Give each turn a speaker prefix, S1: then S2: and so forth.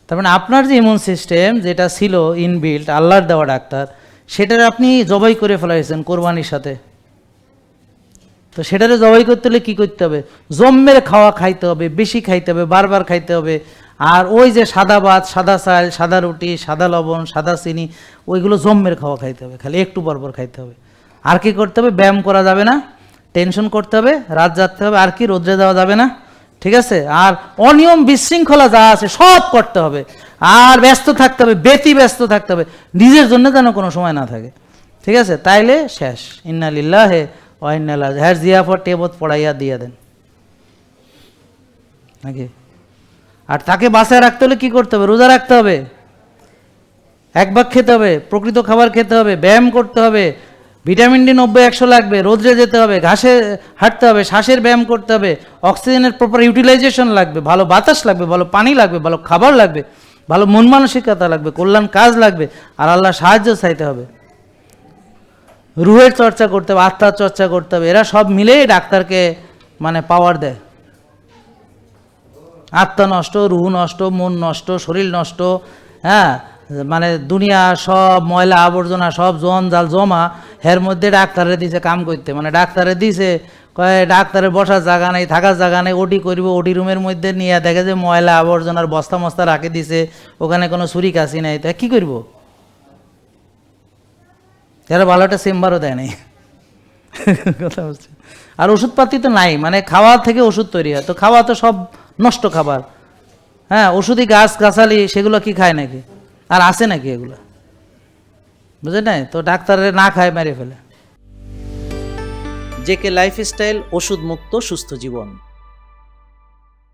S1: তার মানে আপনার যে ইমিউন সিস্টেম যেটা ছিল ইনবিল্ট আল্লাহর দেওয়া ডাক্তার, সেটার আপনি জবাই করে ফেলাইছেন কোরবানির সাথে। তো সেটারে জবাই করতে হলে কী করতে হবে? জম্মের খাওয়া খাইতে হবে, বেশি খাইতে হবে, বারবার খাইতে হবে। আর ওই যে সাদা ভাত, সাদা চাল, সাদা রুটি, সাদা লবণ, সাদা চিনি, ওইগুলো জম্মের খাওয়া খাইতে হবে, খালি একটু পরপর খাইতে হবে। আর কি করতে হবে? ব্যায়াম করা যাবে না, টেনশন করতে হবে, রাত জাগতে হবে, আর কি রোদ্রে দেওয়া যাবে না, ঠিক আছে? আর অনিয়ম বিশৃঙ্খলা যা আছে সব করতে হবে। আর ব্যস্ত থাকতে হবে, ব্যস্ত থাকতে হবে, নিজের জন্য যেন কোনো সময় না থাকে, ঠিক আছে? তাইলে শেষ। ইন্না লিল্লাহি ওয়া ইন্না ইলাইহি রাজিউন। হ্যাঁ, জিয়াফত টেবত পড়াইয়া দিয়ে দেন নাকি? আর তাকে বাঁচায় রাখতে হলে কী করতে হবে? রোজা রাখতে হবে, এক ভাগ খেতে হবে, প্রকৃত খাবার খেতে হবে, ব্যায়াম করতে হবে, ভিটামিন ডি 90-100 লাগবে, রোদ্রে যেতে হবে, ঘাসে হাঁটতে হবে, শ্বাসের ব্যায়াম করতে হবে, অক্সিজেনের প্রপার ইউটিলাইজেশন লাগবে, ভালো বাতাস লাগবে, ভালো পানি লাগবে, ভালো খাবার লাগবে, ভালো মন মানসিকতা লাগবে, কল্যাণ কাজ লাগবে, আর আল্লাহ সাহায্য চাইতে হবে, রুহের চর্চা করতে হবে, আত্মার চর্চা করতে হবে। এরা সব মিলেই ডাক্তারকে মানে পাওয়ার দেয়। আত্মা নষ্ট, রুহ নষ্ট, মন নষ্ট, শরীর নষ্ট, হ্যাঁ, মানে দুনিয়া সব ময়লা আবর্জনা সব জঞ্জাল জমা এর মধ্যে ডাক্তারে দিছে কাম করতে। মানে ডাক্তারে দিছে কয় ডাক্তারের বসার জায়গা নেই, থাকার জায়গা নেই, ওটি করব, ওটি রুমের মধ্যে নিয়ে দেখে যে ময়লা আবর্জনার বস্তা মস্তা রাখে দিছে, ওখানে কোনো ছুরি কাছি নেই, তা কী করব? এরা ভালো একটা চেম্বারও দেয় নাই কথা বলছে। আর ওষুধপাতি তো নাই, মানে খাওয়া থেকে ওষুধ তৈরি হয়, তো খাওয়া তো সব নষ্ট খাবার। হ্যাঁ, ওষুধি গাছ গাছালি সেগুলো কি খায় নাকি? আর আছে নাকি এগুলো? বুঝে নাই তো, ডাক্তারে না খায় মেরে ফেলে।
S2: জেকে লাইফস্টাইল, ওষুধ মুক্ত সুস্থ জীবন।